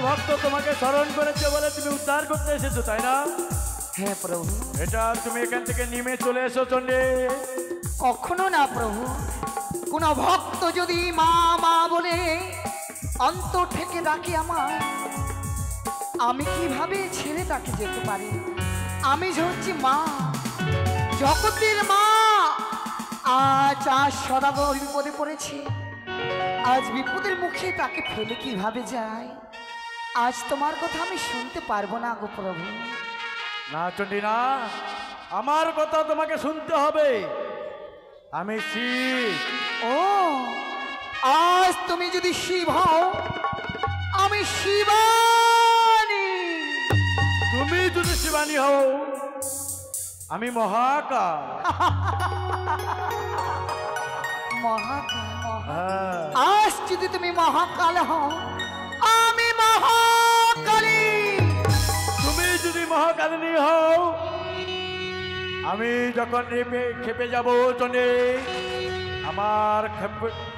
ভক্ত তোমাকে স্মরণ করেছে বলে তুমি উদ্ধার করতে এসেছো, তাই না? হ্যাঁ প্রভু। এটা তুমি এখান থেকে নেমে চলে এসো চন্ডী। কখনো না প্রভু, কোন ভক্ত যদি মা মা বলে অন্তর থেকে ডাকে আমার, আমি কিভাবে ছেড়ে তাকে যেতে পারি? আমি যে হচ্ছি মা, জগতের মা। আজ সদাগর বিপদে পড়েছে, আজ বিপদের মুখে তাকে ফেলে কিভাবে যায়? আজ তোমার কথা আমি শুনতে পারবো না গো প্রভু। না চন্ডী না, আমার কথা তোমাকে শুনতে হবে। আমি শিব। ও, আজ তুমি যদি শিব হও, আমি শিবানী। তুমি যদি শিবানী হও, আমি মহাকাল। মহাকাল। হ্যাঁ। আজ যদি তুমি মহাকাল হও, আমি মহাকালী। তুমি যদি মহাকালিনী হও, আমি যখন খেপে যাব চন্ডী,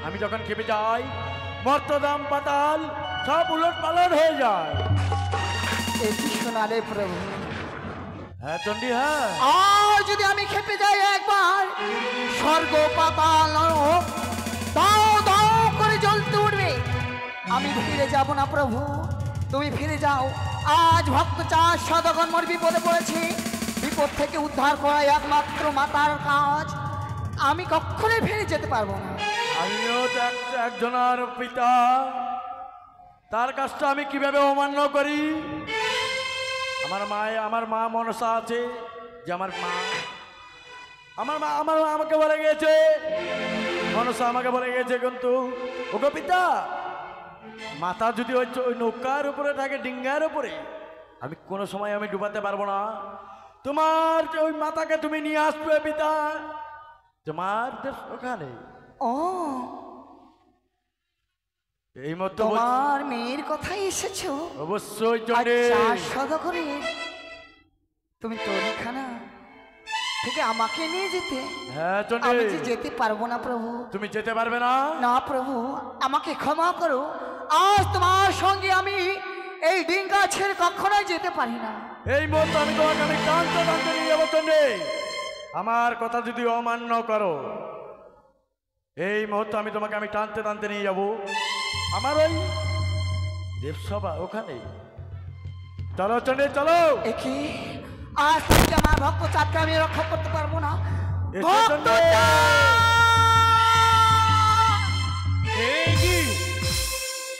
আমি যখন খেপে যাই, মর্তদাম পাতাল সব উলট পালট হয়ে যায়। এটি শোনালে প্রভু। হ্যাঁ চন্ডী, হ্যাঁ। আর যদি আমি খেপে যাই একবার, স্বর্গ পাতাল নরক দাও দাও করে জ্বলতে উঠবে। আমি ফিরে যাব না প্রভু, তুমি ফিরে যাও। আজ ভক্ত চাষ সদগণ মোর বিপদে পড়েছে, বিপদ থেকে উদ্ধার করা একমাত্র মাতার কাজ। আমি কখনোই ফিরে যেতে পারবো না। আমিও তো একজনের পিতা, তার কাজটা আমি কিভাবে অমান্য করি? আমার মা মনসা আছে, যে আমার মা আমাকে বলে গিয়েছে, মনসা আমাকে বলে গিয়েছে, কিন্তু ওগো পিতা, মাথা যদি ওই নৌকার উপরে থাকে, ডিঙ্গার উপরে, আমি কোনো সময় আমি ডুবাতে পারবো না। তোমার ওই মাথাকে তুমি নিয়ে আসবে পিতা, তোমার ওখানে। ও, এই মতো তোমার মেয়ের কথাই এসেছো? অবশ্যই। সদগরের তুমি তরিখানা থেকে আমাকে নিয়ে যেতে? হ্যাঁ চন্ডী। আমি যে যেতে পারবো না প্রভু। তুমি যেতে পারবে না? না প্রভু, আমাকে ক্ষমা করো। আজ তোমার সঙ্গে আমি এই ডিঙ্গা ছেড়ে কখনোই যেতে পারি না। এই মুহূর্তে আমি তোমাকে টানতে টানতে নিয়ে যাবো চন্ডী। আমার কথা যদি অমান্য করো, এই মুহূর্তে আমি তোমাকে টানতে টানতে নিয়ে যাবো আমার ওই দেবসভা ওখানে। চলো চন্ডী, চলো। একে আজ থেকে আমার ভক্ত চাঁদকে আমি রক্ষা করতে পারবো না।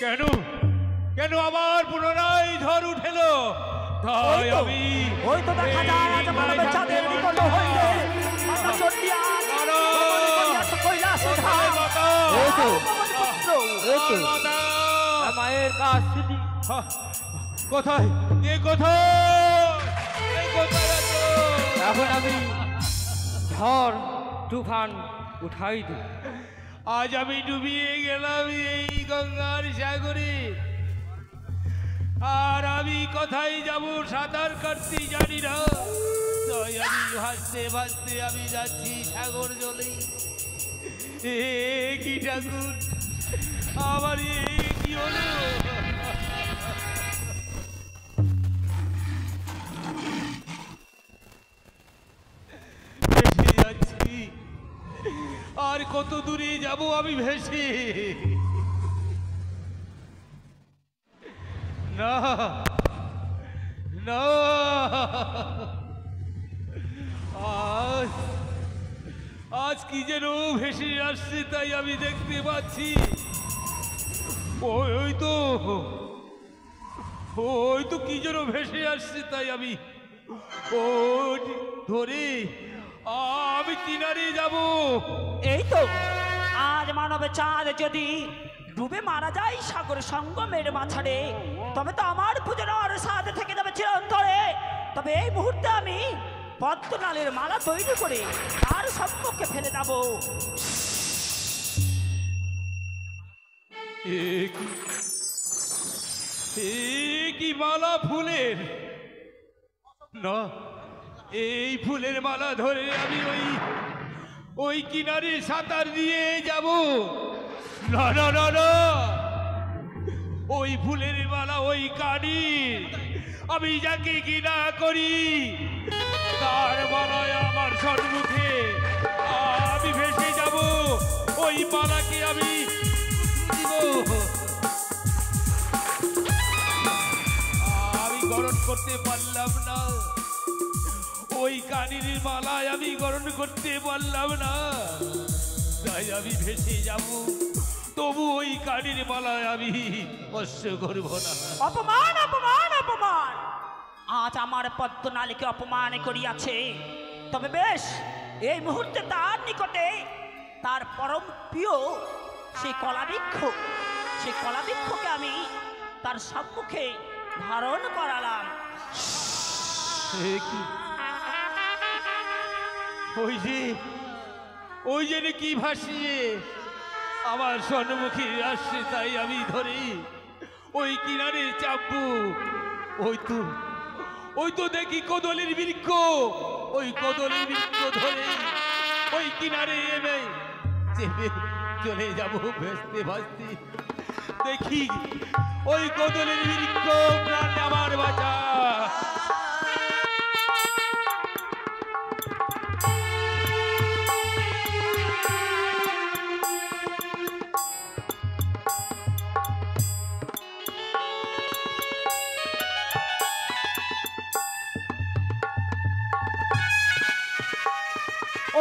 কেন কেন আবার পুনরায় ঝড় উঠেল? তাই আমি ওই তো দেখা যায় আজ মানবের চাঁদের নিকট হইলে মাতা চন্ডিয়া মায়ের কাছ কোথায় এ কোথায় এখন আমি ঝড় তুফান উঠাই দিই। আজ আমি ডুবিয়ে গেলাম এই গঙ্গার সাগরে, আর আমি কোথায় যাব সাঁতার কাটতে জানি না। তাই আমি ভাসতে ভাসতে আমি যাচ্ছি সাগর জলে। কি ঠাকুর, আমার কি হলো? ভেসে যাচ্ছি, আর কত দূরে যাব আমি ভেসে? না না, আজ কি যেন ভেসে আসছে, তাই আমি দেখতে পাচ্ছি। ওই তো কি যেন ভেসে আসছে, তাই আমি ধরে আমি কিনারে যাব। এই তো আজ মানবে চাঁদ যদি ডুবে মারা যায় সাগর সঙ্গমের মাঝারে, তবে তো আমার পূজনার সাথে থেকে যাবে চিরন্তরে। তবে এই মুহূর্তে আমি পদ্মনালের মালা তৈরি করে তার সম্মুখে ফেলে দেব। কি মালা ফুলের? না, এই ফুলের মালা ধরে আমি ওই কিনারে সাঁতার দিয়ে যাব। না না না না, ওই ফুলের মালা ওই কানির আমি যাকে ঘৃণা করি তার মালায় আমার সম্মুখে আমি ভেসে যাব। ওই মালাকে আমি দিব, আমি গ্রহণ করতে পারলাম না। ওই কানির মালায় আমি গ্রহণ করতে পারলাম না, তাই আমি ভেসে যাব। তবু ওই কানির মালায় আমি স্পর্শ করব না। অপমান অপমান অপমান! আজ আমার পদ্মনালীকে অপমান করিয়াছে। তবে বেশ, এই মুহূর্তে তার নিকটে তার পরম প্রিয় সেই কলাবৃক্ষকে আমি তার সম্মুখে ধারণ করালাম। ওই যে কি ভাসিয়ে আমার সম্মুখে আসছে, তাই আমি ধরি ওই কিনারে চাপবো। ওই তো দেখি কদলের বৃক্ষ, ওই কদলের বৃক্ষ ধরে ওই কিনারে এনে চেপে চলে যাব ভেস্তে ভাসতে। দেখি ওই কদলের বৃক্ষ প্রাণ আমার বাঁচা।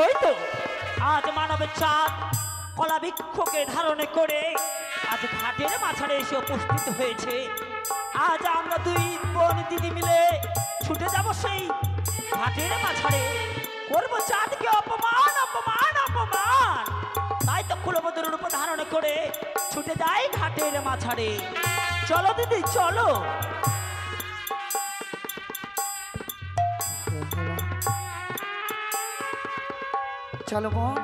ওই তো আজ মানবের চাঁদ কলাবৃক্ষকে ধারণ করে আজ ঘাটের মাঝারে এসে উপস্থিত হয়েছে। আজ আমরা দুই বোন দিদি মিলে ছুটে যাব সেই ঘাটের মাঝারে, করবো চাঁদকে অপমান অপমান অপমান। তাই তো কুলবধূর রূপ ধারণ করে ছুটে যাই ঘাটের মাঝারে। চলো দিদি চলো। চলো বোন,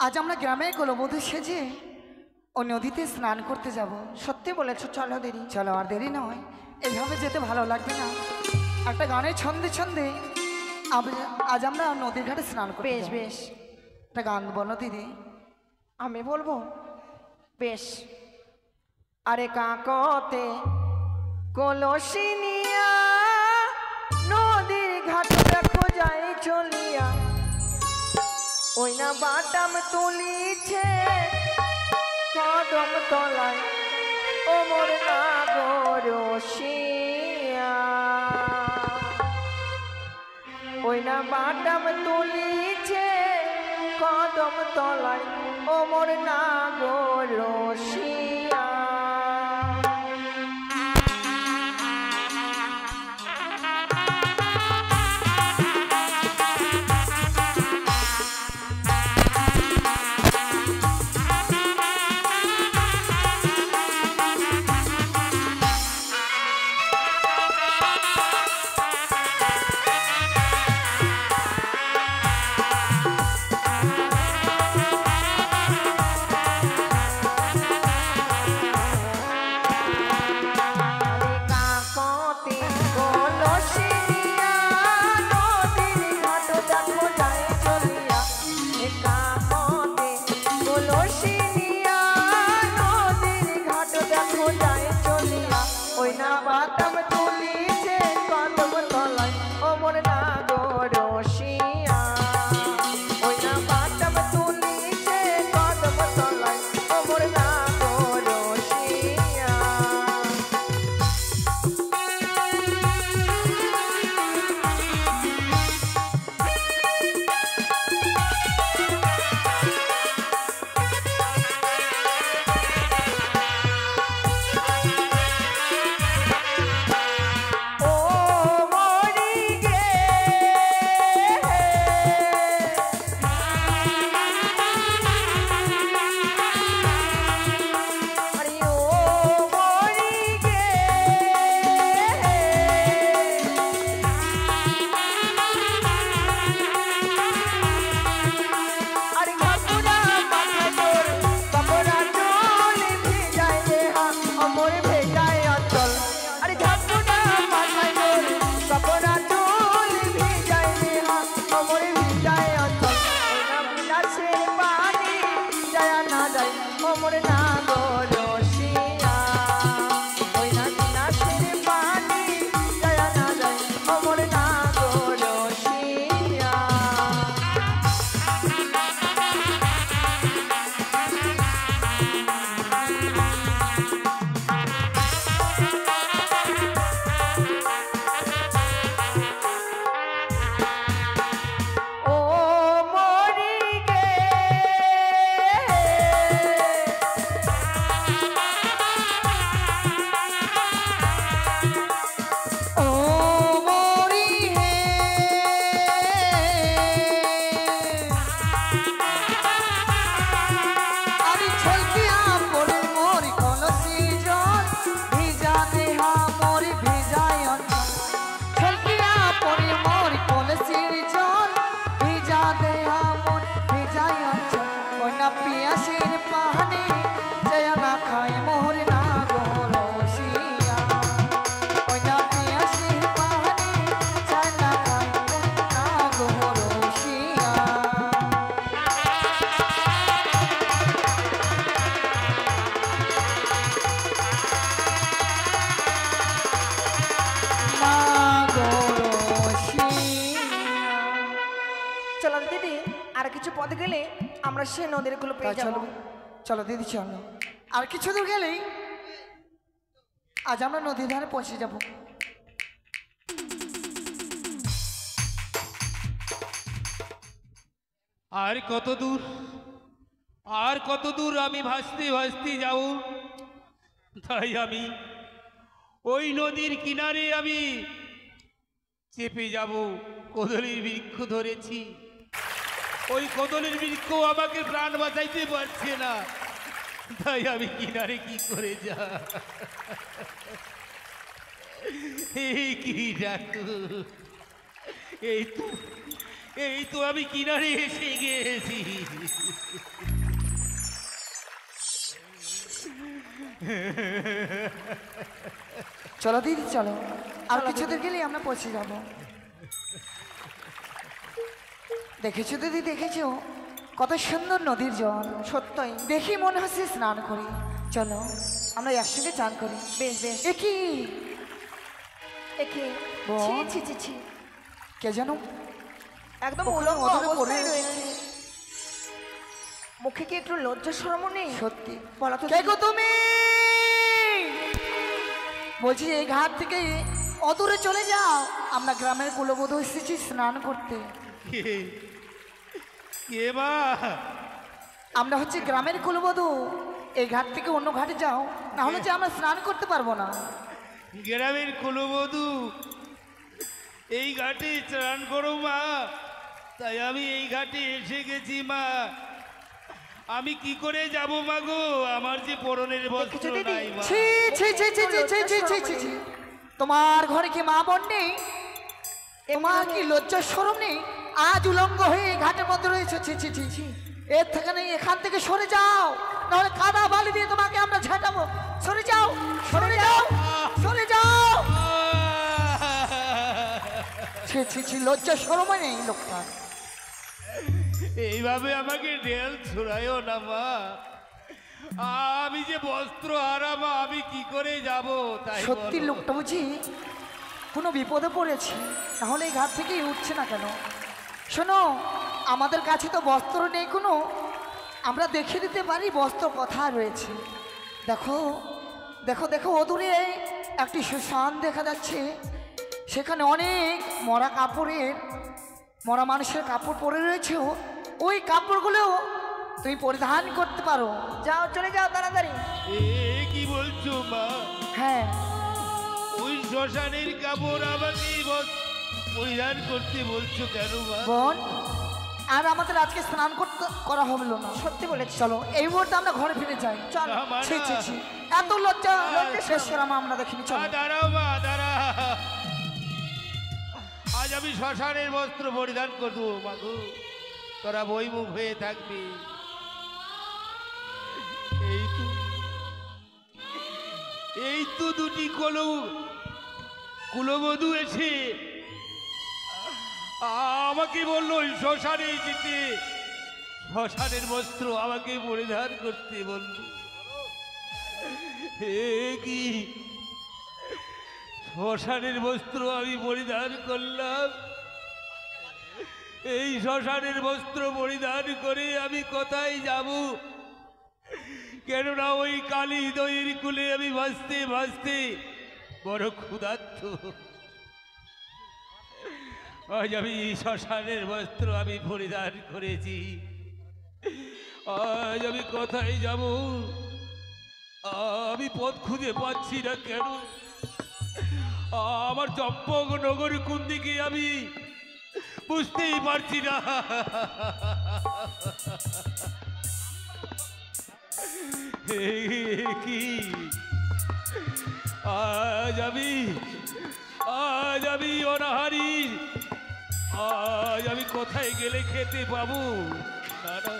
আজ আমরা গ্রামে কুলবধূ সেজে ও নদীতে স্নান করতে যাব। সত্যি বলেছ, চলো দেরি, চলো আর দেরি নয়। এভাবে যেতে ভালো লাগবে না, একটা গানের ছন্দে ছন্দে আজ আমরা নদীর ঘাটে স্নান করব। বেশ বেশ, একটা গান বলো দিদি। আমি বলবো? বেশ। আরে কাকতে কলসি নিয়া নদীর ঘাট দেখো যাই চলিয়া, ওই না বাটাম তুলিছে কদম তলায় ও মোর নাগরসিয়া, ওই না বাটাম তুলিছে কদম তলায় ও মোর নাগরসিয়া। মোর নাগরসিয়া। পথ গেলে আমরা সেই নদীর কুলো পেয়ে যাব। চলো দিদি চলো, আর কিছু দূর গেলেই আজ আমরা নদীর ধারে পৌঁছে যাব। আর কত দূর, আর কত দূর আমি ভাসতে ভাসতে যাব। তাই আমি ওই নদীর কিনারে আমি চেপে যাব। কদলের বৃক্ষ ধরেছি, ওই কদলের বৃক্ষ আমাকে প্রাণ বাঁচাইতে পারছে না। তাই আমি কিনারে কি করে যা। এই কি ডাকু, এই তো আমি কিনারে এসে গেছি। চলো দিদি চলো, আর কিছু দূর গেলেই আমরা পৌঁছে যাব। দেখেছো দিদি, দেখেছো কত সুন্দর নদীর জল। সত্যই দেখি মনে হচ্ছে স্নান করি। চলো আমরা একসঙ্গে চান করি। বেশ বেশ। একি একে বোন। ছি ছি ছি ছি, কে জানো একদম ওখানে উলঙ্গ অধরে পড়ে অবস্থায় রয়েছে। রয়েছে। মুখে কি একটু লজ্জা শরম নেই? সত্যি বলো তো কে গো তুমি? বলছি এই ঘাট থেকে অদূরে চলে যাও, আমরা গ্রামের কুলবধূ এসেছি স্নান করতে। কে মা? আমরা হচ্ছে গ্রামের কুলবধূ, এই ঘাট থেকে অন্য ঘাটে যাও, না হলে যে আমরা স্নান করতে পারবো না। গ্রামের কুলবধূ এই ঘাটে স্নান করো মা। তাই আমি এই ঘাটে এসে গেছি মা। আমি কি করে যাব মা গো? আমার যে পরনের বস্ত্র দিদি? নাই মা। ছি ছি ছি ছি ছি ছি ছি ছি ছি ছি। তোমার ঘরে কি মা বোন নেই? তোমার কি লজ্জা শরম নেই? আজ উলঙ্গ হয়ে এই ঘাটের মধ্যে রয়েছে। ছি ছি ছি ছি। এর থেকে নেই, এখান থেকে সরে যাও, নাহলে কাদা বালি দিয়ে তোমাকে আমরা ঝাঁটাবো। সরে যাও, সরে যাও, সরে যাও। ছি ছি ছি, লজ্জা শরম নেই লোকটা। এইভাবে আমাকে ঢেল ছুড়াইও না মা। আমি যে বস্ত্র হারা মা, আমি কি করে যাব? তাই সত্যি বলো। লোকটা বুঝি কোনো বিপদে পড়েছে, তাহলে এই ঘাট থেকেই উঠছে না কেন? শোনো, আমাদের কাছে তো বস্ত্র নেই কোনো, আমরা দেখিয়ে দিতে পারি বস্ত্র কোথায় রয়েছে। দেখো দেখো দেখো, অদূরে একটি শ্মশান দেখা যাচ্ছে, সেখানে অনেক মরা কাপড়ের, মরা মানুষের কাপড় পরে রয়েছে। ওই কাপড়গুলো তুমি পরিধান করতে পারো। যাও, চলে যাও তাড়াতাড়ি। এ কি বলছো মা? হ্যাঁ, ওই শ্মশানের কাপড় আমাকে পরিধান করতে বলছো কেন মা? বোন, আর আমাদের আজকে স্নান করতে করা হলো না। সত্যি বলেছি। চলো এই মুহূর্তে আমরা ঘরে ফিরে যাই। চল। না, মা, ছি না। ছি ছি, এত লজ্জা শেষ শরম আমরা দেখিনি। চলো। দাঁড়াও মা, দাঁড়া। আজ আমি শ্মশানের বস্ত্র পরিধান করবো মা গো। তোরা বইমুখ হয়ে থাকবি। এই তো দুটি কুলবধূ এসে আমাকে বললো ওই শ্মশানে যেতে, শ্মশানের বস্ত্র আমাকে পরিধান করতে বলল। কি শ্মশানের বস্ত্র আমি পরিধান করলাম? এই শ্মশানের বস্ত্র পরিধান করে আমি কোথায় যাব? কেননা ওই কালী দইয়ের কুলে আমি ভাসতে ভাসতে বড় ক্ষুধার্ত। আজ আমি শ্মশানের বস্ত্র আমি পরিধান করেছি। আজ আমি কোথায় যাব? আমি পথ খুঁজে পাচ্ছি না কেন? আমার চম্পক নগর কোন দিকে আমি বুঝতেই পারছি না। কি আজ আমি অনাহারি। আজ আমি কোথায় গেলে খেতে পাবো? না না,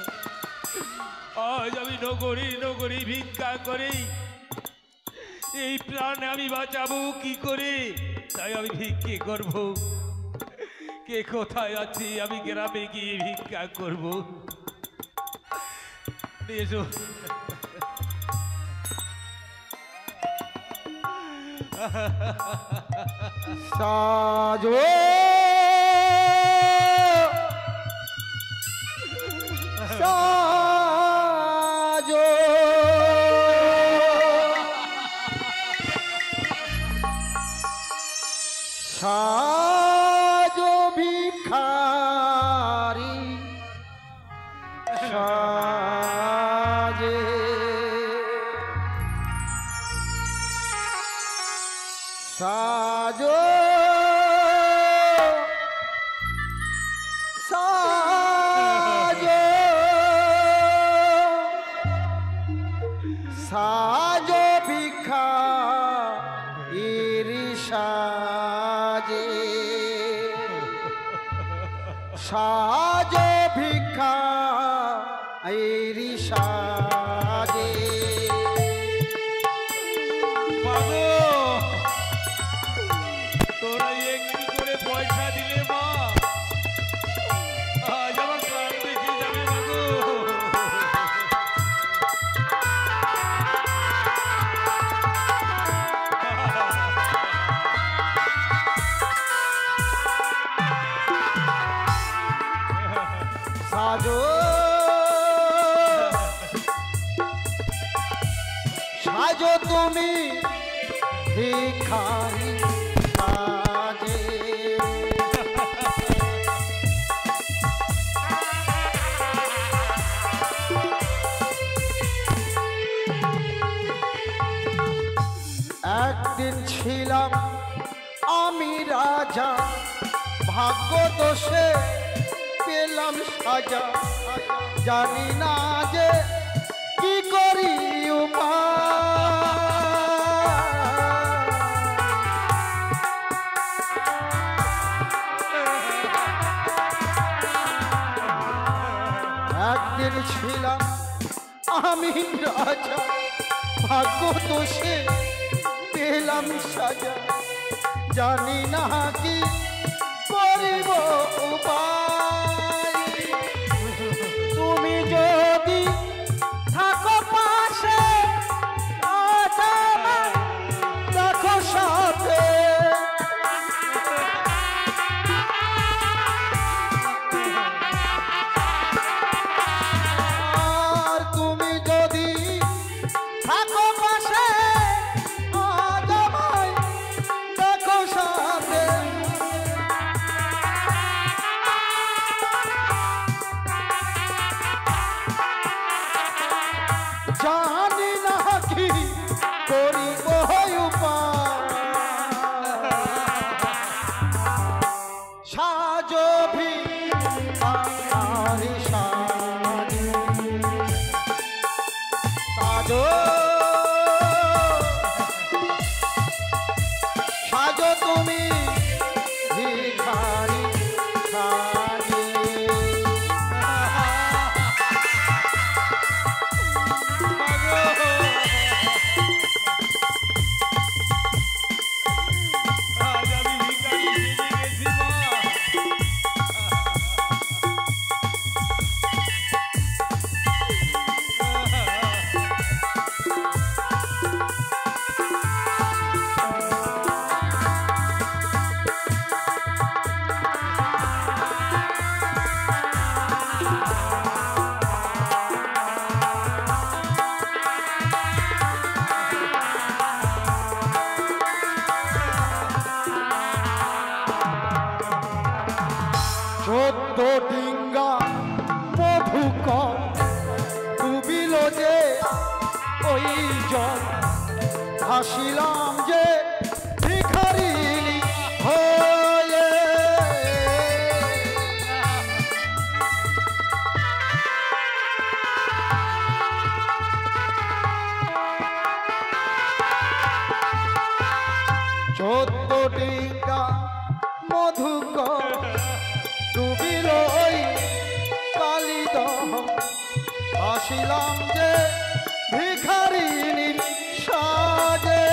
আজ আমি নগরী ভিক্ষা করে এই প্রাণ আমি বাঁচাবো কি করে? তাই আমি ভিক্ষে করব। কে কোথায় আছে? আমি গ্রামে গিয়ে ভিক্ষা করব। এসো। সাজো সাজো সাজো ভিখারি সাজে সাজো সাজো সাজো ভিখারি সাজে সাজো ভিখারি সাজে মাগো তোরা একটু করে পয়সা দিলে মা আজ আমার প্রাণ বেঁচে যাবে মাগো। সাজো সাজো তুমি ভিখারি সাজে একদিন ছিলাম আমি রাজা ভাগ্য দোষে পেলাম সাজা জানি না যে কি করি একদিন ছিলাম আমি রাজা ভাগ্য দোষে পেলাম সাজা জানি না কি করিব উপায় তুমি যদি থাকো পাশে আজ আমায় দেখো সাথে আর তুমি যদি থাকো পাশে আজ আমায় দেখো সাথে জানি না কি করিব সাজো ভিখারি সাজে সাজো সাজো তুমি ভিখারি সাজে আজ আমি ভিখারি সেজে গেছি মা। চোদ্দ ডিঙ্গা মধুকর ডুবিল যে ওই জল ভাসিলাম যে ভিখারি হয়ে চোদ্দ ডিঙ্গা মধুকর ডুবিল ওই কালিদহ আসিলাম যে ভিখারিনীর সাজে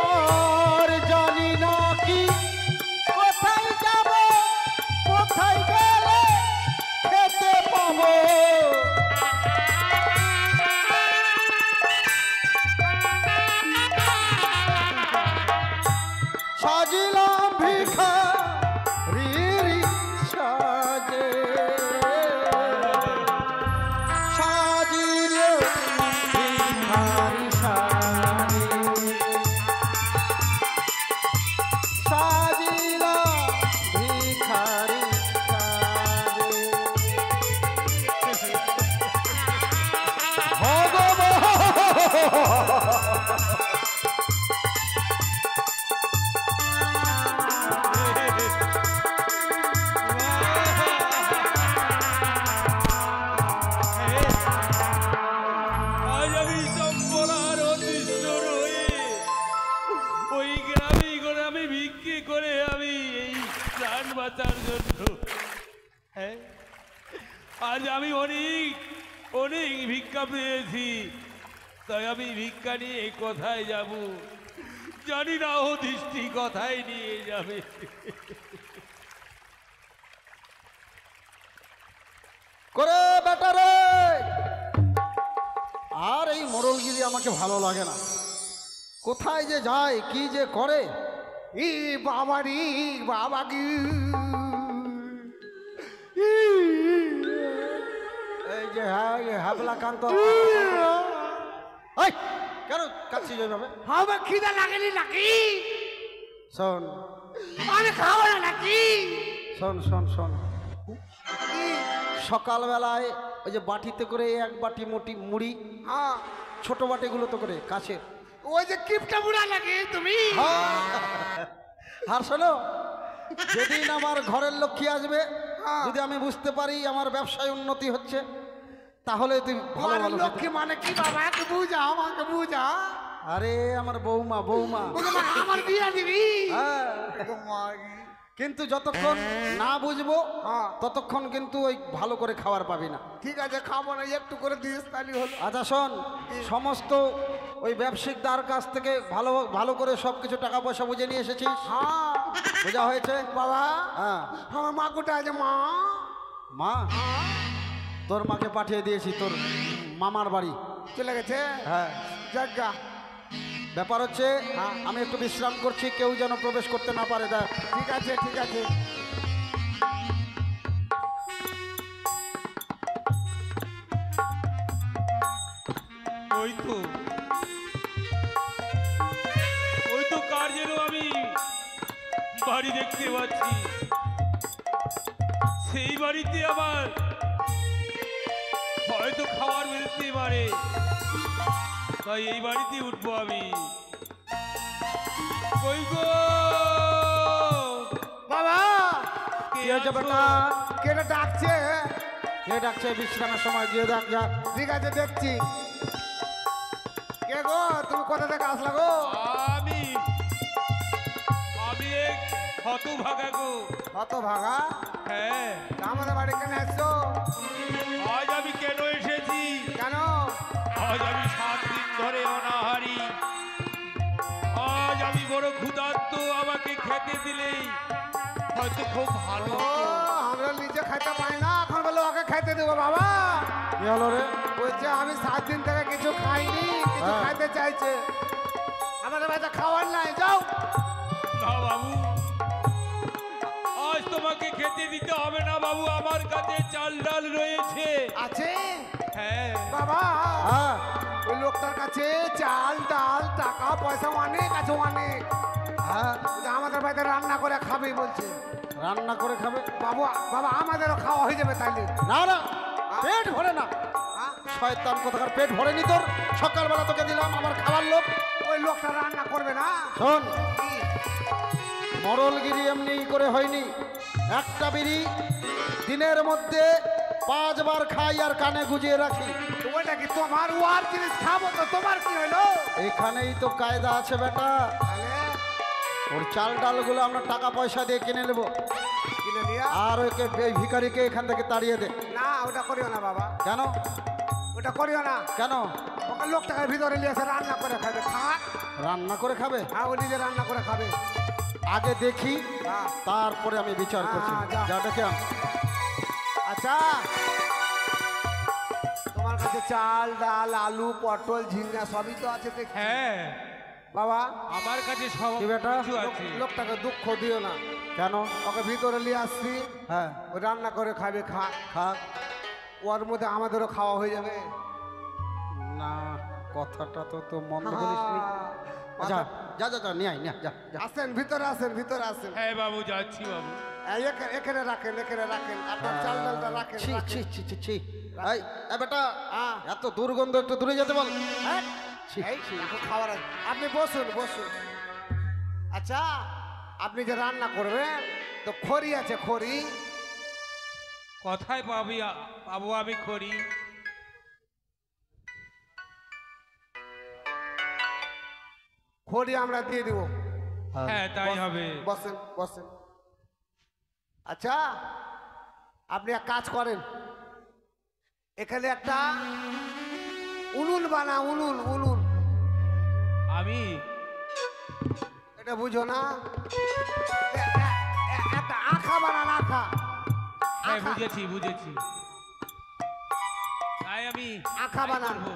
আর জানি না কি কোথায় যাব কোথায় গেলে আজ আমি অনেক অনেক ভিক্ষা পেয়েছি, তাই আমি ভিক্ষা নিয়ে কোথায় যাব জানি না, ও দৃষ্টি কোথায় নিয়ে যাবে। করে বেটারে, আর এই মোড়লগিরি আমাকে ভালো লাগে না। কোথায় যে যায়, কি যে করে। ই বাবারি বাবাগি, এই যে হাবলা কান্ত, কেন কাচ্ছি যাবে? আমার খিদা লাগেনি নাকি? শোন, আমি খাবো না নাকি? শোন শোন শোন, সকালবেলায় ওই যে বাটিতে করে এক বাটি মুড়ি, হ্যাঁ, ছোট বাটিগুলো তো করে কাছে, ওই যে কিপটা বুড়া লাগে তুমি। আর শোনো, যেদিন আমার ঘরের লক্ষ্মী আসবে, যদি আমি বুঝতে পারি আমার ব্যবসায় উন্নতি হচ্ছে, তাহলে তুই ভালো ভালো লক্ষ্মী মানে কি বাবা? একটু বুঝা, আমাকে বুঝা। আরে আমার বৌমা বৌমা, আমার বিয়া দিবি? হ্যাঁ, কিন্তু যতক্ষণ না বুঝবো ততক্ষণ কিন্তু ওই ভালো করে খাবার পাবি না। ঠিক আছে, খাবো না, একটু করে দিস তাহলে হলো। আচ্ছা শোন, সমস্ত ওই ব্যবসায়িকদার কাছ থেকে ভালো ভালো করে সব কিছু টাকা পয়সা বুঝে নিয়ে এসেছিস? হ্যাঁ বোঝা হয়েছে বাবা। হ্যাঁ, আমার মা কোথায় আছে? মা মা, তোর মাকে পাঠিয়ে দিয়েছি তোর মামার বাড়ি, চলে গেছে। হ্যাঁ, জায়গা ব্যাপার হচ্ছে আমি একটু বিশ্রাম করছি, কেউ যেন প্রবেশ করতে না পারে। দেখ, ঠিক আছে ঠিক আছে। ওই তো ওই তো কার যেন আমি বাড়ি দেখতে পাচ্ছি, সেই বাড়িতে আমার হয়তো খাবার মিলতে পারে, তাই এই বাড়িতে উঠবো আমি। কই গো বাবা, কে কি হয়েছে আছো? বেটা? কেটে ডাকছে। কে ডাকছে? বিশ্রামের সময় গিয়ে দেখ যা। ঠিক আছে, দেখছি। কে গো, তুমি কোথা থেকে আসলা গো? আমি আমি এক হতভাগা গো। কত ভাগা? হ্যাঁ, আমাদের বাড়ি কেন এসছো? আজ আমি কেন এসেছি? কেন? আজ আমি 7 দিন ধরে অনাহারি, আজ আমি বড় ক্ষুধার্ত, আমাকে খেতে দিলেই হয়তো খুব ভালো ও, হতো। আমরা নিজে খাইতে পাই না, এখন বলে ওকে খাইতে দেবো। বাবা কি হলো রে? বলছে আমি 7 দিন থেকে কিছু খাইনি, কিছু হ্যাঁ। খাইতে চাইছে। আমাদের বাড়িতে খাওয়ার নাই, যাও। না বাবু, আজ তোমাকে খেতে দিতে হবে না বাবু, আমার কাছে চাল ডাল রয়েছে। আছে হ্যাঁ বাবা, হ্যাঁ, ওই লোকটার কাছে চাল ডাল টাকা পয়সা অনেক আছে, অনেক। হ্যাঁ, বলছে আমাদের বাড়িতে রান্না করে খাবে বলছে। রান্না করে খাবে? বাবু বাবা, আমাদেরও খাওয়া হয়ে যাবে তাইলে। না না, পেট ভরে না। হ্যাঁ? শয়তান কোথাকার, পেট ভরেনি তোর? সকালবেলা তোকে দিলাম আমার খাবার লোক। ওই লোকটা রান্না করবে না? শোন, মরলগিরি এমনি করে হয়নি। একটা বিড়ি দিনের মধ্যে 5 বার খাই আর কানে গুজিয়ে রাখি। তো ওইটা কি তোমার? ওয়ার জিনিস খাবো তো তোমার কি হলো? এখানেই তো কায়দা আছে বেটা। তাহলে ওর চাল ডালগুলো আমরা টাকা পয়সা দিয়ে কিনে নেবো, কিনে নিয়া? আর ওকে এই ভিখারিকে এখান থেকে তাড়িয়ে দে। না, ওটা করিও না বাবা, কেন ওটা করিও না। কেন? ওকে লোকটাকে ভিতরে নিয়ে এসে রান্না করে খাবে। খাক, রান্না করে খাবে? হ্যাঁ, ও নিজে রান্না করে খাবে। আগে দেখি, হ্যাঁ। তারপরে আমি বিচার করছি। হ্যাঁ, যা। যা ডেকে আন। আচ্ছা, তোমার কাছে চাল ডাল আলু পটল ঝিঙ্গা সবই তো আছে দেখি। হ্যাঁ, বাবা, আমার কাছে সব কি বেটা? কিছু আছে। লোকটাকে দুঃখ দিও না, কেন? ওকে ভিতরে নিয়ে আসছি, হ্যাঁ, ও রান্না করে খাবে। খা, খাক। ওর মধ্যে আমাদেরও খাওয়া হয়ে যাবে। না, কথাটা তো মন্দ বলিসনি। আচ্ছা, যা যা যা, নিয়ে আয়, নিয়ে আয়, যা যা। আসেন, ভিতরে আসেন, ভিতরে আসেন। হ্যাঁ বাবু, যাচ্ছি বাবু। এখানে রাখেন, এখানে রাখেন, আপনার চাল ডালটা রাখেন। ছি ছি রাখেন। ছি ছি ছি। এই বেটা, হ্যাঁ। এত দুর্গন্ধ, একটু দূরে যেতে বল। হ্যাঁ? ছি, এই, এখন খাবার আছে। আপনি বসুন বসুন। আচ্ছা, আপনি যে রান্না করবেন তো খড়ি আছে? খড়ি কোথায় পাবো আমি খড়ি? খড়ি আমরা দিয়ে দিব। হ্যাঁ, তাই হবে। বসেন বসেন। আচ্ছা, আপনি এক কাজ করেন, এখানে একটা উনুন বানা, উনুন উনুন। আমি এটা বুঝো না? একটা আখা বানান, আখা। হ্যাঁ বুঝেছি বুঝেছি, তাই আমি আখা তাই বানান। করবো।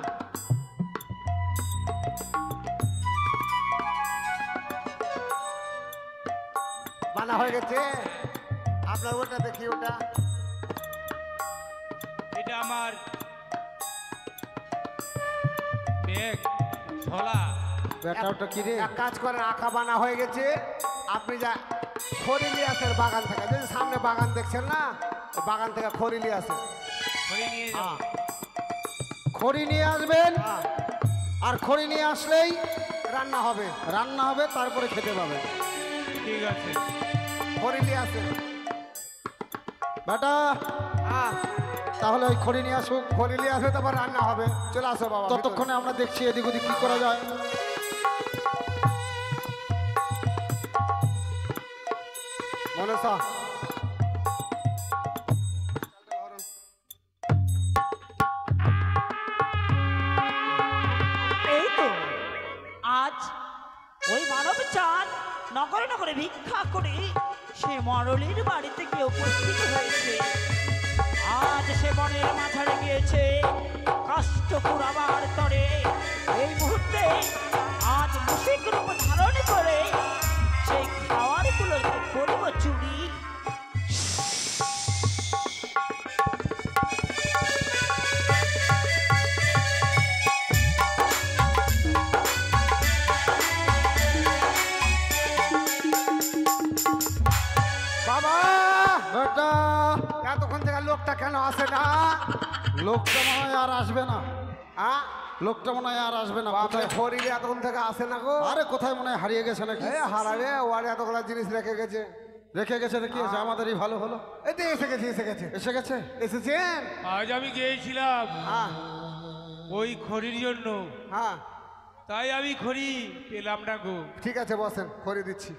বানা হয়ে গেছে আপনার? ওটা দেখি, ওটা এটা আমার ব্যাগ ঝোলা। বেটা ওটা কি রে? এক কাজ করেন, আঁকা বানা হয়ে গেছে, আপনি যা খড়ি নিয়ে আসেন বাগান থেকে। যে সামনে বাগান দেখছেন না, ওই বাগান থেকে খড়ি নিয়ে আসেন। ধরে নিয়ে যাবো। খড়ি নিয়ে আসবেন, হ্যাঁ, আর খড়ি নিয়ে আসলেই রান্না হবে। রান্না হবে, তারপরে খেতে পাবে। ঠিক আছে। খড়ি নিয়ে আসেন। বেটা হ্যাঁ, তাহলে ওই খড়ি নিয়ে আসুক, খড়ি নিয়ে আসবে, তারপর রান্না হবে। চলে আসো বাবা। ততক্ষণে আমরা দেখছি এদিক ওদিক কি করা যায়। মনসা, এই তো আজ ওই মানব চাঁদ নগরে নগরে ভিক্ষা করে সে মরলের বাড়িতে গিয়ে উপস্থিত হয়েছে। আজ সে বনের মাঝারে গিয়েছে কষ্ট পুরাবার তরে। এই মুহূর্তে আজ মুশিক রূপ ধারণ করে সেই খাওয়ারগুলোকে করব চুরি। বাবা বেটা এতক্ষণ থেকে লোকটা কেন আসে না? লোকটা মনে হয় আর আসবে না। হ্যাঁ, লোকটা মনে হয় আর আসবে না। বাপরে, কোথায়? খড়ি নিয়ে এতক্ষণ থেকে আসে না গো। আরে কোথায় মনে হয় হারিয়ে গেছে নাকি? এই হারাবে, ওর এতগুলো জিনিস রেখে গেছে। রেখে গেছে নাকি? আমাদেরই ভালো হলো। এই তো এসে গেছে, এসে গেছে। এসে গেছে? এসেছেন? আজ আমি গিয়েছিলাম হ্যাঁ ওই খড়ির জন্য, হ্যাঁ, তাই আমি খড়ি পেলাম না গো। ঠিক আছে, বসেন, খড়ি দিচ্ছি।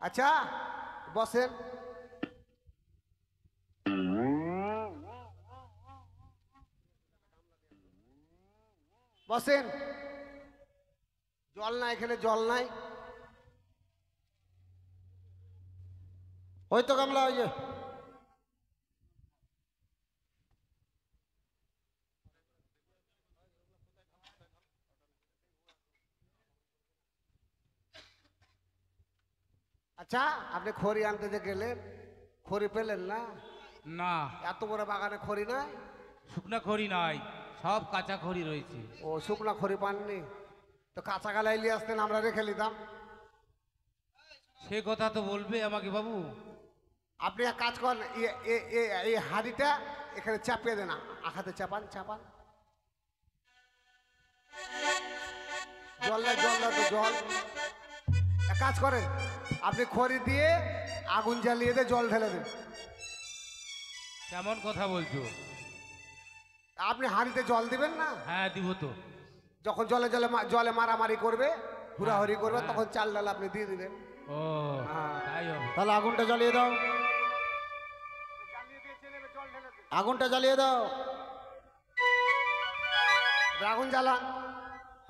আচ্ছা বসেন। বসেন। জল নাই এখানে, জল নাই। ওই তো গামলা, ওই যে। আচ্ছা, আপনি খড়ি আনতে যে গেলেন, খড়ি পেলেন না? না, এত বড় বাগানে খড়ি নাই? শুকনা খড়ি নাই, সব কাঁচা খড়ি রয়েছে। ও, শুকনা খড়ি পাননি তো কাঁচা গালাই নিয়ে আসতেন, আমরা রেখে নিতাম। সে কথা তো বলবে আমাকে বাবু। আপনি এক কাজ করেন, এই হাঁড়িটা এখানে চাপিয়ে দেন, আখাতে চাপান, চাপান। জল না, জল না তো, জল। এক কাজ করেন, আপনি খড়ি দিয়ে আগুন জ্বালিয়ে দিয়ে জল ঢেলে দেন। কেমন কথা বলছো? আপনি হাঁড়িতে জল দিবেন না? হ্যাঁ দিব তো। যখন জলে মারামারি করবে, হুড়াহুড়ি করবে, তখন চাল ডাল আপনি দিয়ে দিবেন। ও তাই হবে। তাহলে আগুনটা জ্বালিয়ে দাও, আগুনটা জ্বালিয়ে দাও। আগুন জ্বালান।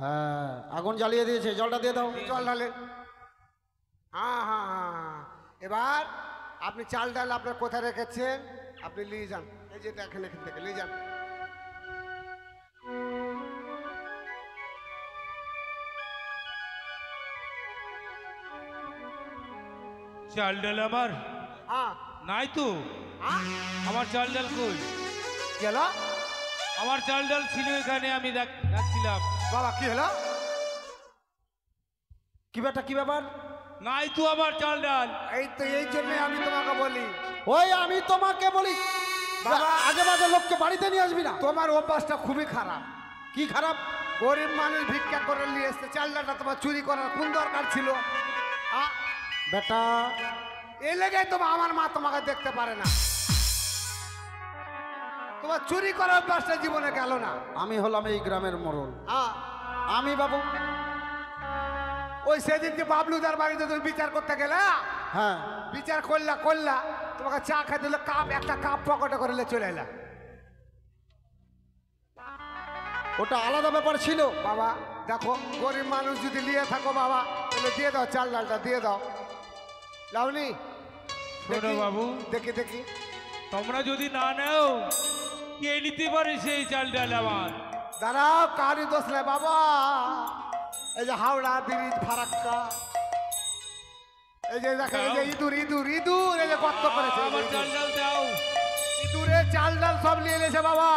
হ্যাঁ, আগুন জ্বালিয়ে দিয়েছে, জলটা দিয়ে দাও। জল ঢালেন। হ্যাঁ হ্যাঁ হ্যাঁ, এবার আপনি চাল ডাল আপনার কোথায় রেখেছেন আপনি নিয়ে যান। এই যে দেখেন, এখান থেকে নিয়ে যান। চাল ডাল আমার হ্যাঁ নাই তো। হ্যাঁ, আমার চাল ডাল কই? গেল আমার চাল ডাল ছিল এখানে, আমি রাখছিলাম। বাবা, কি হলো? কি ব্যাটা, কি ব্যাপার? নাই তো আমার চাল ডাল। এই তো এই জন্য আমি তোমাকে বলি, ওই আমি তোমাকে বলি, বাবা, আগে বাজে লোককে বাড়িতে নিয়ে আসবি না। তোমার অভ্যাসটা খুবই খারাপ। কি খারাপ? গরিব মানুষ ভিক্ষা করে নিয়ে এসছে, চাল ডালটা তোমার চুরি করার কোন দরকার ছিল? হ্যাঁ, বেটা এই লেগে তোমার আমার মা তোমাকে দেখতে পারে না। তোমার চুরি করার অভ্যাসটা জীবনে গেল না। আমি হলাম এই গ্রামের মোড়ল। হ্যাঁ, আমি বাবু, ওই সেদিন যে বাবলুদার বাড়িতে তুমি বিচার করতে গেলে, হ্যাঁ বিচার করলা তোমাকে চা খেতে দিলে কাপ একটা কাপ পকেটে করে নিয়ে চলে এলাম। ওটা আলাদা ব্যাপার ছিল। বাবা দেখো, গরিব মানুষ যদি নিয়ে থাকো বাবা, তাহলে দিয়ে দাও, চাল ডালটা দিয়ে দাও। লাউনি শোনো বাবু, দেখি দেখি। তোমরা যদি না নেও, কে নিতে পারে সেই চাল ডাল আমার? দাঁড়াও, কারি দোষ নেই বাবা। এই যে হাওড়া ব্রিজ ফারাক্কা, এই যে দেখো, এই যে ইঁদুর ইঁদুর ইঁদুর, এই যে গর্ত করেছে, আমার চাল ডাল দাও। ইঁদুরে চাল ডাল সব নিয়ে এসেছে বাবা।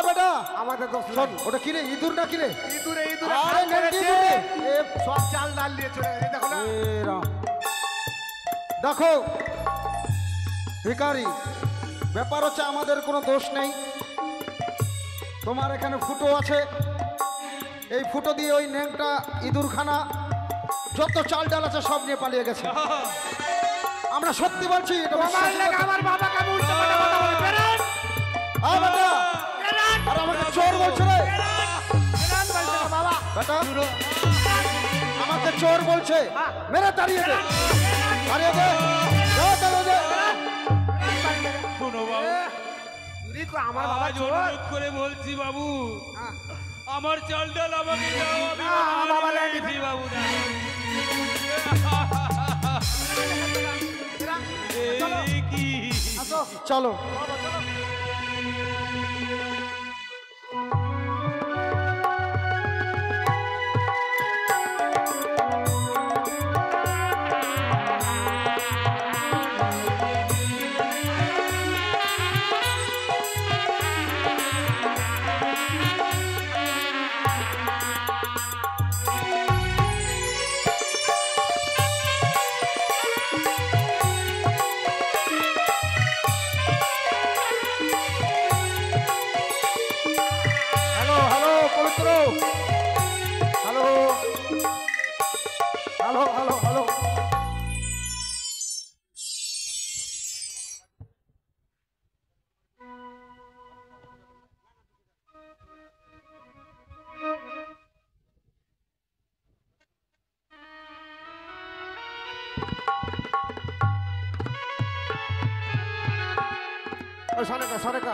বেটা আমাদের দোষ শোন, নেই। ওটা কিরে ইঁদুর না কিরে? ইঁদুরে ইঁদুরে আরে খাল নেংটি মেরেছে, ইঁদুরে। সব চাল ডাল নিয়ে চলে গেছে, দেখো না। এ রাম। দেখো ভিখারি, ব্যাপার হচ্ছে আমাদের কোনো দোষ নেই। তোমার এখানে ফুটো আছে, এই ফুটো দিয়ে ওই নেংটা ইঁদুরখানা যত চাল ডাল আছে সব নিয়ে পালিয়ে গেছে। আমরা সত্যি বলছি, এটা তোমার বিশ্বাস লেগে করতে- আমার বাবাকে আমি উল্টো পাল্টা কথা বলে বেরান। বেটা, আর আমাকে চোর বলছে রে বেরান বলছে না বাবা। বেটা, আমাকে চোর বলছে, মেরে তাড়িয়ে দে, তাড়িয়ে দে, যা তাড়িয়ে দে। শোনো বাবু, রিকো, আমার বাবা আজ চোর। অনুরোধ করে বলছি বাবু, হ্যাঁ। আমার চাল ডাল আমাকে দাও। আমি না, বাবা বাবা লেগে লেগেছি বাবু, দাও। এই কি? চলো হ্যালো হ্যালো পবিত্র, হ্যালো হ্যালো হ্যালো হ্যালো। ওই সনেকা সনেকা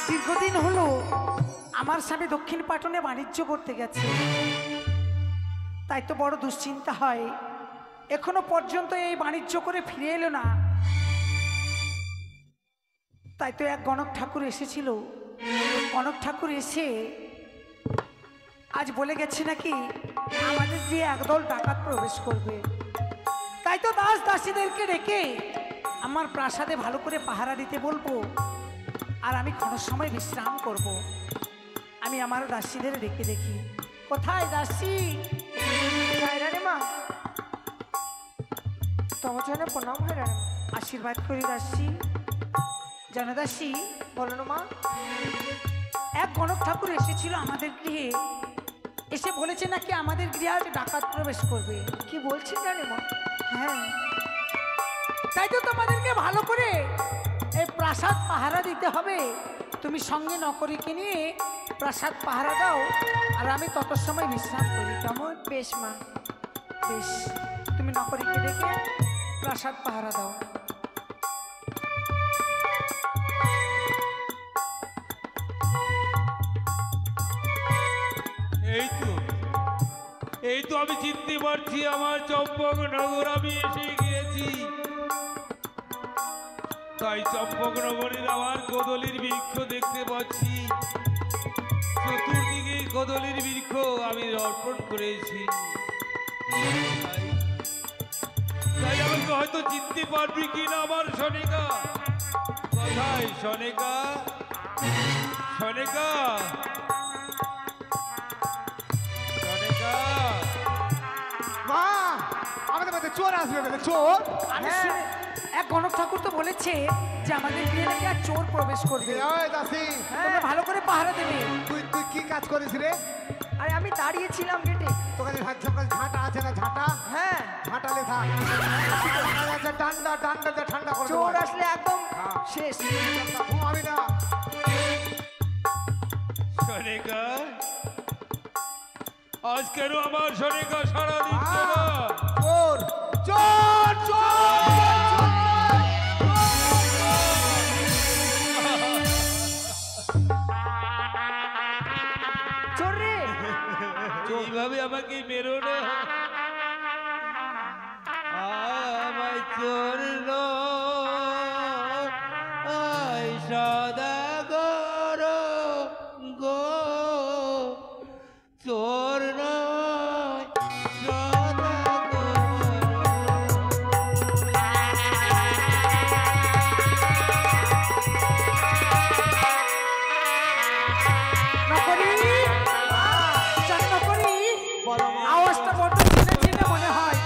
দীর্ঘদিন হলো আমার স্বামী দক্ষিণ পাটনে বাণিজ্য করতে গেছে, তাই তো বড় দুশ্চিন্তা হয়। এখনো পর্যন্ত এই বাণিজ্য করে ফিরে এলো না। তাই তো এক গণক ঠাকুর এসেছিল। গণক ঠাকুর এসে আজ বলে গেছে নাকি আমাদের দিয়ে একদল ডাকাত প্রবেশ করবে। তাই তো দাস দাসীদেরকে ডেকে আমার প্রাসাদে ভালো করে পাহারা দিতে বলবো, আর আমি কোনো সময় বিশ্রাম করব। আমি আমার দাসীদের ডেকে দেখি, কোথায় দাসী? রে মা, তোমার জন্য প্রণাম হয় রানী। আশীর্বাদ করি দাসী। জানো দাসী, বলো না মা। এক গণক ঠাকুর এসেছিল আমাদের গৃহে, এসে বলেছে নাকি আমাদের গৃহে আজ ডাকাত প্রবেশ করবে। কি বলছেন রানী মা? হ্যাঁ, তাই তো তোমাদেরকে ভালো করে এই প্রাসাদ পাহারা দিতে হবে। তুমি সঙ্গে নকরীকে নিয়ে প্রাসাদ পাহারা দাও, আর আমি তত সময় বিশ্রাম করি, কেমন? বেশ মা। বেশ, তুমি নকরীকে ডেকে প্রাসাদ পাহারা দাও। এই তো আমি চিনতে পারছি, আমার চম্পকনগর আমি এসে গিয়েছি। তাই চম্পকনগরের আমার কদলির বৃক্ষ দেখতে পাচ্ছি। চতুর্দিকে কদলির বৃক্ষ আমি অর্পণ করেছি। তাই আমাকে হয়তো চিনতে পারবি কিনা আমার সনেকা। কোথায় সনেকা? সনেকা, সনেকা। চোর আসবে বলে চোর আমি শুনে এক গণক ঠাকুর তো বলেছে যে আমাদের বিয়ে নাকি আর চোর প্রবেশ করবে। ওই দাসি তোমরা ভালো করে পাহারা দেবে। তুই তুই কি কাজ করিস রে? আরে আমি দাঁড়িয়েছিলাম গেটে। তোর কাছে ঝাঁটা আছে না? ঝাঁটা হ্যাঁ, ঝাঁটালে থাক। আচ্ছা ডান্ডা ডান্ডা দিয়ে ঠান্ডা করে চোর আসলে একদম শেষ। ঘুমাবি না। সনিকা আজ কেন আমার সনিকা সারা দিচ্ছে না? চোর চোর চোর চোর রে, এইভাবে আমাকে মেরো না। আমায় চোর নয় সদাগর গো, চোর নয় সদাগর। নকরি জানি নকরি আওয়াজটা বড্ড চিনে চিনে মনে হয়।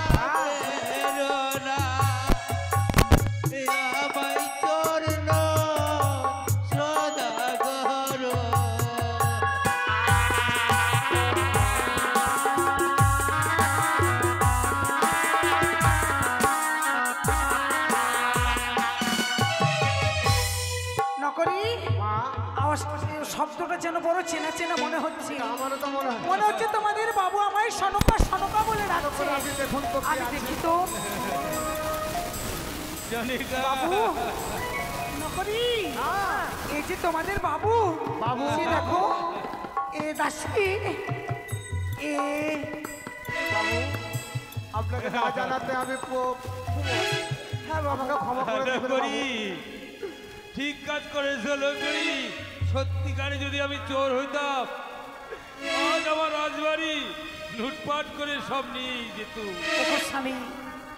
মেরো না, আমায় চোর নয় সদাগর। নকরি আওয়াজ শব্দটা যেন বড় চেনা চেনা মনে হচ্ছে। আমারও তো মনে হয়। মনে হচ্ছে তোমাদের বাবু আমায় সনকা সনকা বলে ডাকছে। আপনি দেখুন তো কি আমি আছে। দেখি তো সনিকা বাবু নকরি এই যে তোমাদের বাবু। বাবু। সে দেখো এ দাসী এ বাবু আপনাকে না জানাতে আমি হ্যাঁ আমাকে ক্ষমা করে দেবেন বাবু। করি ঠিক কাজ করেছো লোকরি। সত্যিকারে যদি আমি চোর হইতাম আজ আমার রাজবাড়ি লুটপাট করে সব নিয়ে যেত। ওগো স্বামী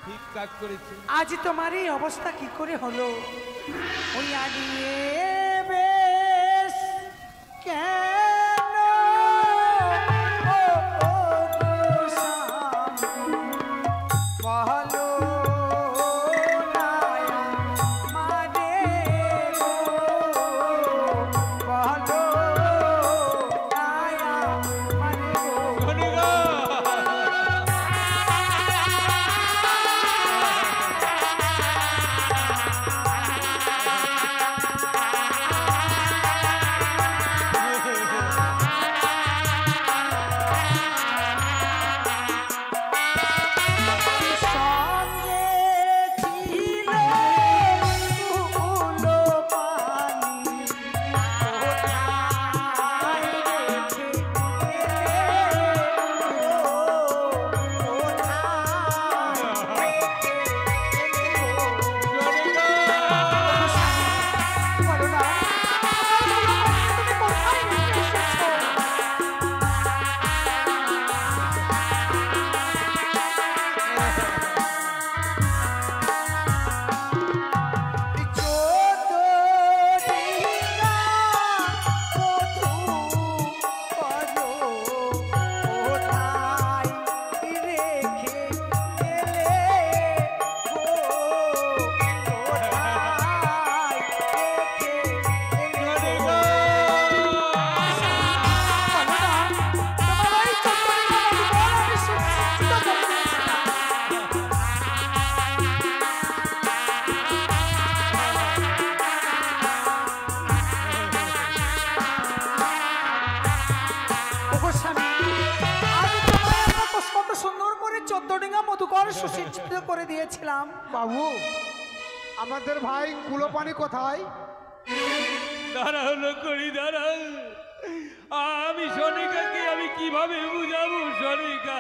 ঠিক কাজ করেছে। আজ তোমার এই অবস্থা কি করে হলো? ওই আনিয়ে বেশ কেন ও গো স্বামী বলো না আমারে গো, বলো না আমারে গো। সনিকা সঙ্গে ছিল ফুলো পানি কোথায় রেখে এলে গো, কোথায় রেখে এলে গো? বলো না, তুমি কোথায় রেখে এসেছো? কত সুন্দর করে 14 ডিঙা মধুকর সুসজ্জিত করে দিয়েছিলাম। বাবু আমাদের ভাই কুলোপানি কোথায়? দাঁড়াও লোকরি দাঁড়াও। আমি সনিকাকে আমি কিভাবে বুঝাবো? সনিকা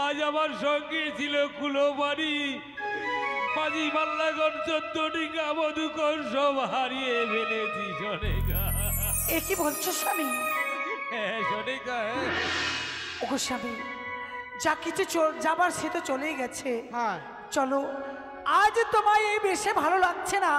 আজ আমার সঙ্গে ছিল কুলোবাড়ি মাঝি মাল্লাগন 14 ডিঙ্গা মধুকর সব হারিয়ে ফেলেছি সনিকা। এ কি বলছো স্বামী? হ্যাঁ সনিকা হ্যাঁ। ওগো স্বামী যা কিছু যাবার সে তো চলেই গেছে। হ্যাঁ চলো আজ তোমায় এই বেশে ভালো লাগছে না,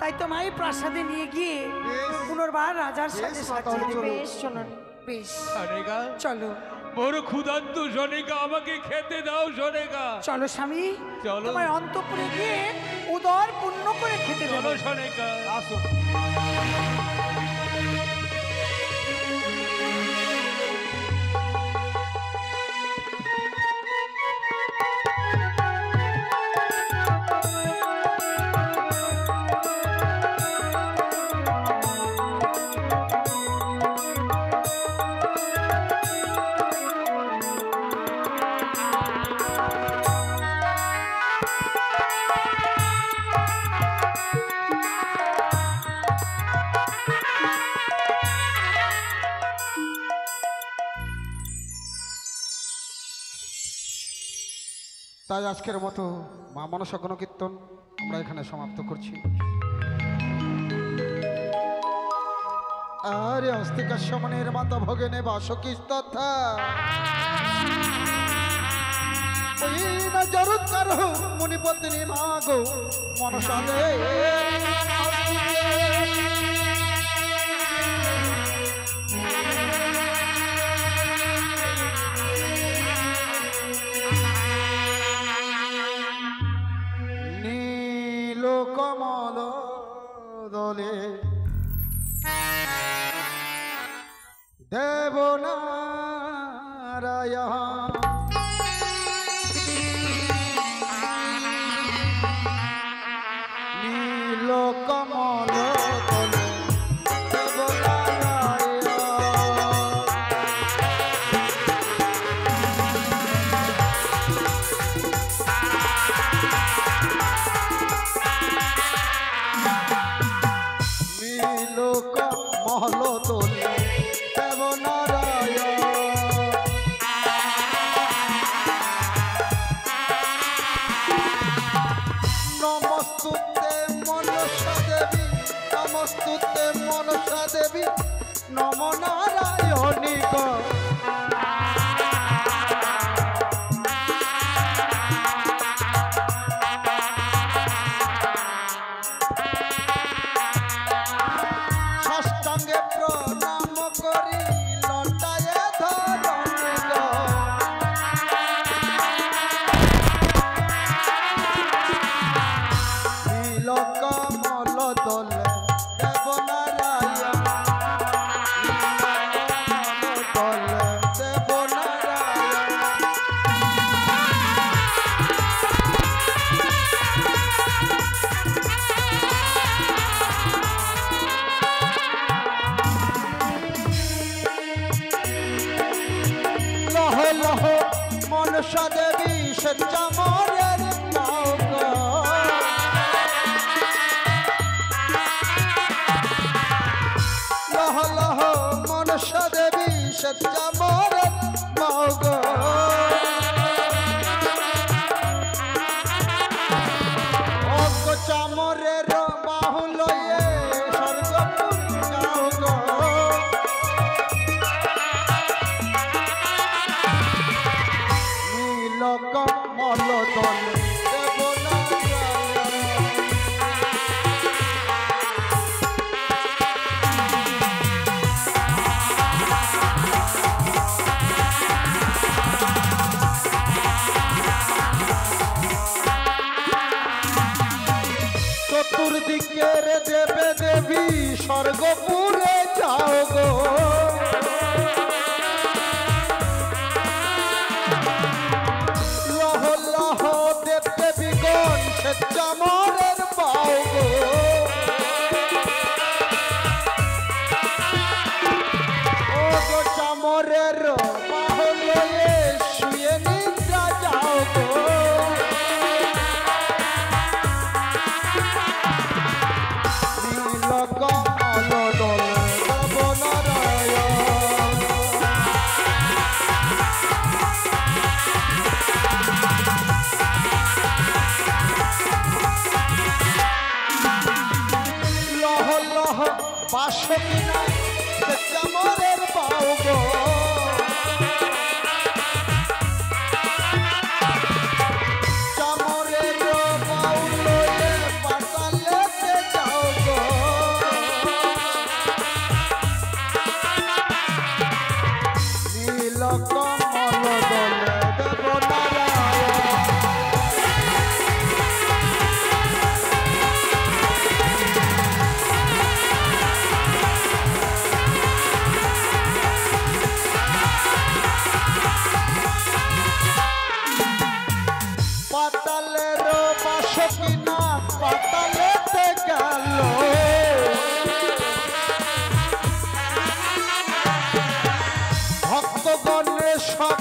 তাই তোমায় প্রাসাদে নিয়ে গিয়ে বেশ। পুনর্বার রাজার সাথে বেশ, সাজিয়ে মাতাল, দেবে। চলো। বেশ চলো বেশ সনিকা চলো। বড় ক্ষুধার্ত সনেকা, আমাকে খেতে দাও সনেকা। চলো স্বামী, চলো। তোমার অন্তঃপুরে গিয়ে উদর পূর্ণ করে খেতে দেবো। চলো সনেকা। আসো। তাই আজকের মতো মা মনসা গণকীর্তন আমরা এখানে সমাপ্ত করছি। আরে অস্তিকা সমনের মাতা ভগেনে বাসকি তথা ওই না জরুত করো মুনিপত্নী মাগো মনসা দে কমল দলে দেবনারায়ণ নীল কমল দলে মহল তোলে দেবনারায়ণ নমস্তুতে মনসা দেবী নমস্তুতে মনসা দেবী নম নারায়ণী গো প্রণাম করি লটায় ধরণী গো নীল কমল দলে দেবনারায়ণ নীল কমল দলে দেবনারায়ণ লহ মনসা দেবী সজ্জা মোরের পাও গো লহ লহ মনসা দেবী সজ্জা মোরের পাও গো অগ চামরের বাহু লয়ে স্বর্গপুর যাও গো কমল দলে চতুর্দিকের দেবে দেবী স্বর্গপুরে যাও গো দেবীগণ চামরের পাও গো ও গো চামরের বাহু লয়ে শুয়ে নিদ্রা যাও গো নীল কমল দলে দেবনারায়ণ বাসকি নাই চামরের পাও গো চামরের পাও লয়ে পাতালেতে যাও গো নীল কমল সখীনাথ পাতালেতে গেল ভক্তগণের সব